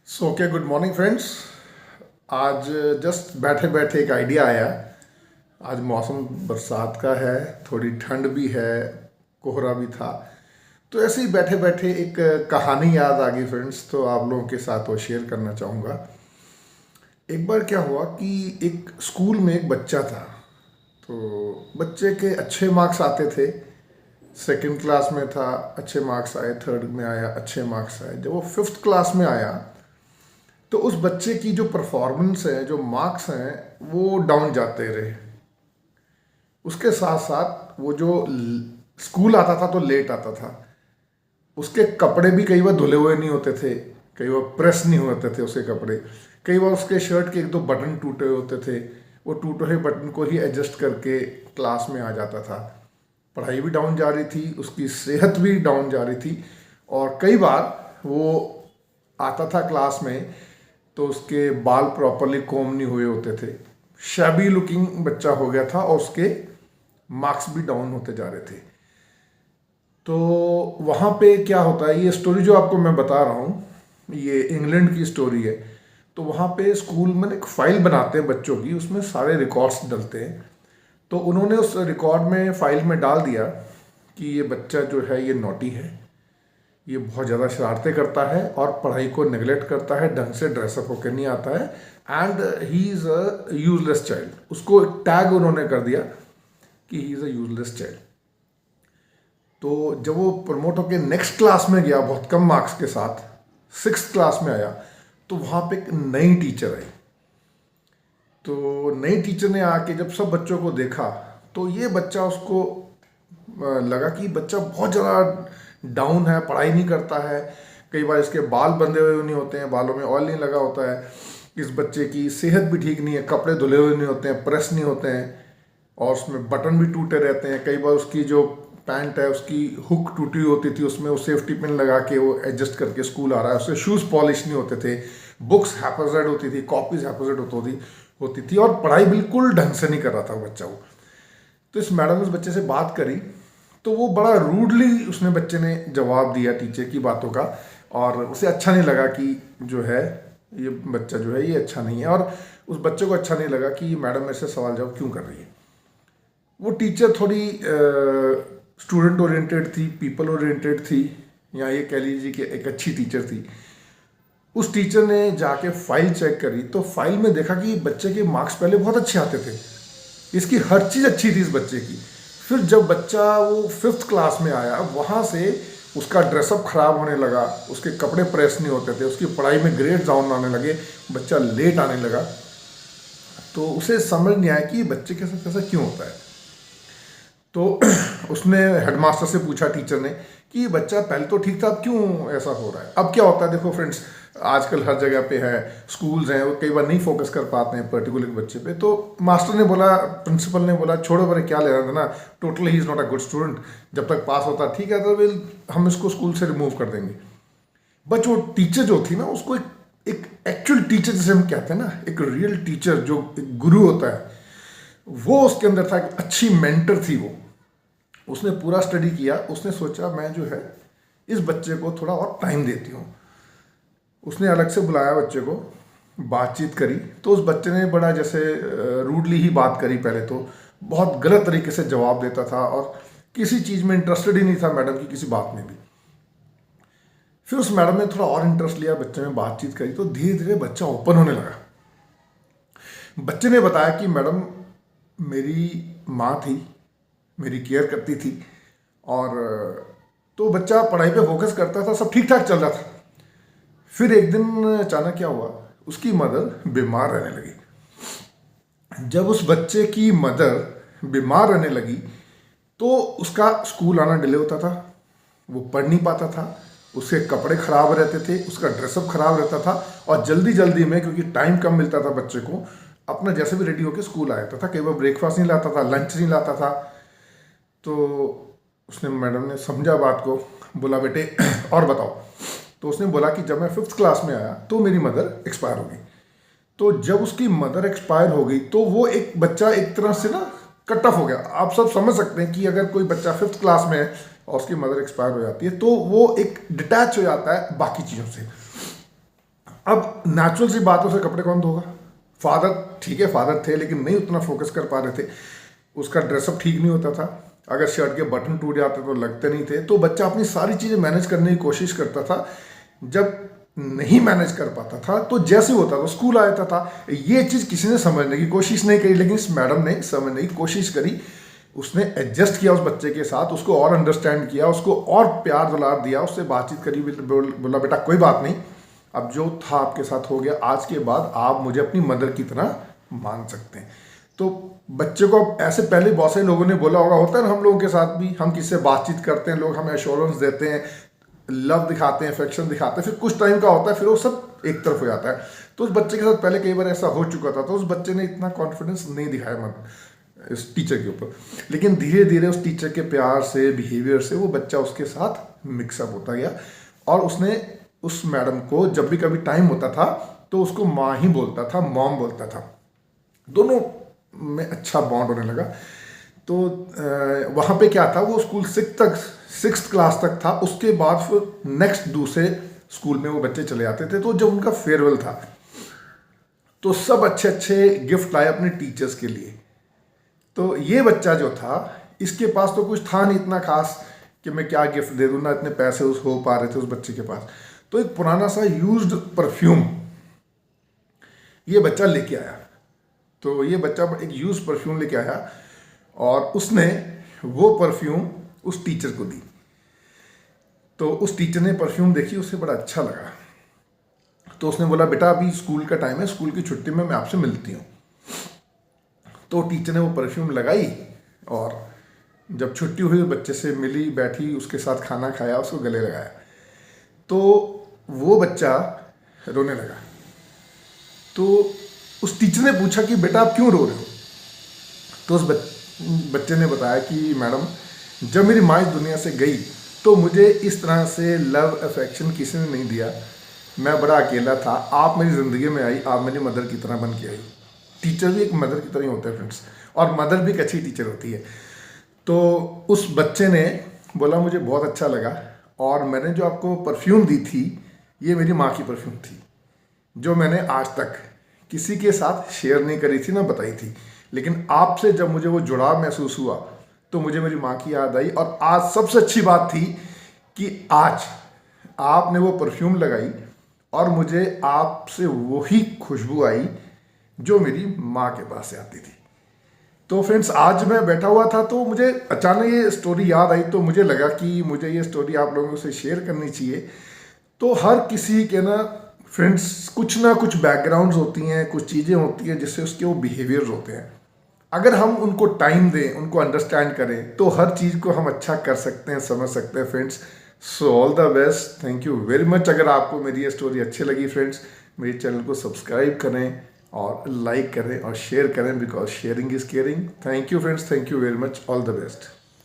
Okay, good morning friends. आज just बैठे बैठे एक आइडिया आया। आज मौसम बरसात का है, थोड़ी ठंड भी है, कोहरा भी था। तो ऐसे ही बैठे बैठे एक कहानी याद आ गई फ्रेंड्स, तो आप लोगों के साथ वो शेयर करना चाहूँगा। एक बार क्या हुआ कि एक स्कूल में एक बच्चा था। तो बच्चे के अच्छे मार्क्स आते थे। सेकंड क्लास में था, अच्छे मार्क्स आए। थर्ड में आया, अच्छे मार्क्स आए। जब वो फिफ्थ क्लास में आया तो उस बच्चे की जो परफॉर्मेंस है, जो मार्क्स हैं, वो डाउन जाते रहे। उसके साथ साथ वो जो स्कूल आता था तो लेट आता था। उसके कपड़े भी कई बार धुले हुए नहीं होते थे, कई बार प्रेस नहीं होते थे उसके कपड़े। कई बार उसके शर्ट के एक दो बटन टूटे होते थे, वो टूटे हुए बटन को ही एडजस्ट करके क्लास में आ जाता था। पढ़ाई भी डाउन जा रही थी, उसकी सेहत भी डाउन जा रही थी। और कई बार वो आता था क्लास में तो उसके बाल प्रॉपरली कोम नहीं हुए होते थे। शैबी लुकिंग बच्चा हो गया था और उसके मार्क्स भी डाउन होते जा रहे थे। तो वहाँ पे क्या होता है, ये स्टोरी जो आपको मैं बता रहा हूँ, ये इंग्लैंड की स्टोरी है। तो वहाँ पे स्कूल में एक फाइल बनाते हैं बच्चों की, उसमें सारे रिकॉर्ड्स डलते हैं। तो उन्होंने उस रिकॉर्ड में फाइल में डाल दिया कि ये बच्चा जो है ये नॉटी है, ये बहुत ज़्यादा शरारतें करता है और पढ़ाई को नेगलेक्ट करता है, ढंग से ड्रेसअप होकर नहीं आता है, and he is a useless child. उसको एक टैग उन्होंने कर दिया कि he is a useless child. तो जब वो प्रमोट होकर नेक्स्ट क्लास में गया बहुत कम मार्क्स के साथ, सिक्स्थ क्लास में आया, तो वहाँ पे एक नई टीचर आई। तो नई टीचर ने आके जब सब बच्चों को देखा तो ये बच्चा उसको लगा कि बच्चा बहुत ज़्यादा डाउन है, पढ़ाई नहीं करता है। कई बार इसके बाल बंधे हुए नहीं होते हैं, बालों में ऑयल नहीं लगा होता है। इस बच्चे की सेहत भी ठीक नहीं है, कपड़े धुले हुए नहीं होते हैं, प्रेस नहीं होते हैं, और उसमें बटन भी टूटे रहते हैं। कई बार उसकी जो पैंट है उसकी हुक टूटी हुई होती थी, उसमें वो सेफ्टी पिन लगा के वो एडजस्ट करके स्कूल आ रहा है। उसके शूज़ पॉलिश नहीं होते थे, बुक्स हैपोजेड होती थी, कॉपीज हैपोजेड होती थी, और पढ़ाई बिल्कुल ढंग से नहीं कर रहा था वो बच्चा। वो तो इस मैडम ने उस बच्चे से बात करी, तो वो बड़ा रूडली उसने बच्चे ने जवाब दिया टीचर की बातों का, और उसे अच्छा नहीं लगा कि जो है ये बच्चा जो है ये अच्छा नहीं है, और उस बच्चे को अच्छा नहीं लगा कि मैडम मेरे से सवाल जवाब क्यों कर रही है। वो टीचर थोड़ी स्टूडेंट ओरिएंटेड थी, पीपल ओरिएंटेड थी, या ये कह लीजिए कि एक अच्छी टीचर थी। उस टीचर ने जाके फाइल चेक करी तो फाइल में देखा कि बच्चे के मार्क्स पहले बहुत अच्छे आते थे, इसकी हर चीज़ अच्छी थी इस बच्चे की। फिर जब बच्चा वो फिफ्थ क्लास में आया, वहाँ से उसका ड्रेसअप खराब होने लगा, उसके कपड़े प्रेस नहीं होते थे, उसकी पढ़ाई में ग्रेड डाउन आने लगे, बच्चा लेट आने लगा। तो उसे समझ नहीं आया कि बच्चे के साथ ऐसा क्यों होता है। तो उसने हेडमास्टर से पूछा, टीचर ने, कि बच्चा पहले तो ठीक था, अब क्यों ऐसा हो रहा है। अब क्या होता है, देखो फ्रेंड्स, आजकल हर जगह पे है, स्कूल्स हैं, वो कई बार नहीं फोकस कर पाते हैं पर्टिकुलर बच्चे पे। तो मास्टर ने बोला, प्रिंसिपल ने बोला, छोड़ो बड़े क्या ले रहा था ना, totally he is not a good student, जब तक पास होता ठीक है तो हम इसको स्कूल से रिमूव कर देंगे। बट वो टीचर जो थी ना, उसको एक एक्चुअल टीचर जिसे हम कहते हैं ना, एक रियल टीचर जो एक गुरु होता है, वो उसके अंदर था। एक अच्छी मेंटर थी वो। उसने पूरा स्टडी किया, उसने सोचा मैं जो है इस बच्चे को थोड़ा और टाइम देती हूँ। उसने अलग से बुलाया बच्चे को, बातचीत करी। तो उस बच्चे ने बड़ा जैसे रूडली ही बात करी, पहले तो बहुत गलत तरीके से जवाब देता था, और किसी चीज़ में इंटरेस्टेड ही नहीं था मैडम की किसी बात में भी। फिर उस मैडम ने थोड़ा और इंटरेस्ट लिया बच्चे में, बातचीत करी, तो धीरे धीरे बच्चा ओपन होने लगा। बच्चे ने बताया कि मैडम, मेरी माँ थी, मेरी केयर करती थी, और तो बच्चा पढ़ाई पे फोकस करता था, सब ठीक ठाक चल रहा था। फिर एक दिन अचानक क्या हुआ, उसकी मदर बीमार रहने लगी। जब उस बच्चे की मदर बीमार रहने लगी तो उसका स्कूल आना डिले होता था, वो पढ़ नहीं पाता था, उसके कपड़े खराब रहते थे, उसका ड्रेसअप खराब रहता था, और जल्दी जल्दी में, क्योंकि टाइम कम मिलता था बच्चे को, अपना जैसे भी रेडी होकर स्कूल आ जाता था। कई बार ब्रेकफास्ट नहीं लाता था, लंच नहीं लाता था। तो उसने, मैडम ने समझा बात को, बोला बेटे और बताओ। तो उसने बोला कि जब मैं फिफ्थ क्लास में आया तो मेरी मदर एक्सपायर हो गई। तो जब उसकी मदर एक्सपायर हो गई तो वो एक बच्चा एक तरह से ना कट ऑफ हो गया। आप सब समझ सकते हैं कि अगर कोई बच्चा फिफ्थ क्लास में है और उसकी मदर एक्सपायर हो जाती है तो वो एक डिटैच हो जाता है बाकी चीज़ों से। अब नेचुरल सी बातों से कपड़े कौन धोगा? फादर, ठीक है फादर थे लेकिन नहीं उतना फोकस कर पा रहे थे, उसका ड्रेसअप ठीक नहीं होता था, अगर शर्ट के बटन टूट जाते तो लगते नहीं थे, तो बच्चा अपनी सारी चीज़ें मैनेज करने की कोशिश करता था। जब नहीं मैनेज कर पाता था तो जैसे होता था स्कूल आ जाता था। ये चीज़ किसी ने समझने की कोशिश नहीं करी, लेकिन इस मैडम ने समझने की कोशिश करी। उसने एडजस्ट किया उस बच्चे के साथ, उसको और अंडरस्टैंड किया, उसको और प्यार दुलार दिया, उससे बातचीत करी, बोला बेटा कोई बात नहीं, अब जो था आपके साथ हो गया, आज के बाद आप मुझे अपनी मदर की तरह मान सकते हैं। तो बच्चे को ऐसे पहले बहुत से लोगों ने बोला होगा, होता है ना हम लोगों के साथ भी, हम किससे बातचीत करते हैं, लोग हमें एश्योरेंस देते हैं, लव दिखाते हैं, अफेक्शन दिखाते हैं, फिर कुछ टाइम का होता है फिर वो सब एक तरफ हो जाता है। तो उस बच्चे के साथ पहले कई बार ऐसा हो चुका था, तो उस बच्चे ने इतना कॉन्फिडेंस नहीं दिखाया इस टीचर के ऊपर, लेकिन धीरे धीरे उस टीचर के प्यार से, बिहेवियर से वो बच्चा उसके साथ मिक्सअप होता गया, और उसने उस मैडम को जब भी कभी टाइम होता था तो उसको माँ ही बोलता था, मॉम बोलता था, दोनों में अच्छा बॉन्ड होने लगा। तो वहाँ पे क्या था, वो स्कूल सिक्स क्लास तक था, उसके बाद फिर नेक्स्ट दूसरे स्कूल में वो बच्चे चले जाते थे। तो जब उनका फेयरवेल था तो सब अच्छे अच्छे गिफ्ट लाए अपने टीचर्स के लिए। तो ये बच्चा जो था, इसके पास तो कुछ था नहीं इतना खास कि मैं क्या गिफ्ट दे दूँ, ना इतने पैसे उस हो पा रहे थे उस बच्चे के पास। तो एक पुराना सा यूज्ड परफ्यूम ये बच्चा लेके आया। तो ये बच्चा एक यूज परफ्यूम लेके आया और उसने वो परफ्यूम उस टीचर को दी। तो उस टीचर ने परफ्यूम देखी, उसे बड़ा अच्छा लगा, तो उसने बोला बेटा अभी स्कूल का टाइम है, स्कूल की छुट्टी में मैं आपसे मिलती हूँ। तो टीचर ने वो परफ्यूम लगाई और जब छुट्टी हुई बच्चे से मिली, बैठी, उसके साथ खाना खाया, उसको गले लगाया। तो वो बच्चा रोने लगा। तो उस टीचर ने पूछा कि बेटा आप क्यों रो रहे हो? तो उस बच्चे ने बताया कि मैडम जब मेरी माँ इस दुनिया से गई तो मुझे इस तरह से लव अफेक्शन किसी ने नहीं दिया, मैं बड़ा अकेला था, आप मेरी ज़िंदगी में आई, आप मेरी मदर की तरह बन के आई। टीचर भी एक मदर की तरह ही होते हैं फ्रेंड्स, और मदर भी एक अच्छी टीचर होती है। तो उस बच्चे ने बोला मुझे बहुत अच्छा लगा, और मैंने जो आपको परफ्यूम दी थी ये मेरी माँ की परफ्यूम थी, जो मैंने आज तक किसी के साथ शेयर नहीं करी थी, ना बताई थी, लेकिन आपसे जब मुझे वो जुड़ाव महसूस हुआ तो मुझे मेरी माँ की याद आई। और आज सबसे अच्छी बात थी कि आज आपने वो परफ्यूम लगाई और मुझे आपसे वही खुशबू आई जो मेरी माँ के पास से आती थी। तो फ्रेंड्स आज मैं बैठा हुआ था तो मुझे अचानक ये स्टोरी याद आई, तो मुझे लगा कि मुझे ये स्टोरी आप लोगों से शेयर करनी चाहिए। तो हर किसी के ना फ्रेंड्स कुछ ना कुछ बैकग्राउंड्स होती हैं, कुछ चीज़ें होती हैं जिससे उसके वो बिहेवियर्स होते हैं। अगर हम उनको टाइम दें, उनको अंडरस्टैंड करें, तो हर चीज़ को हम अच्छा कर सकते हैं, समझ सकते हैं friends. So all the best, thank you very much. अगर आपको मेरी ये स्टोरी अच्छी लगी फ्रेंड्स, मेरे चैनल को सब्सक्राइब करें और लाइक करें और शेयर करें, because sharing is caring. Thank you friends, thank you very much, all the best.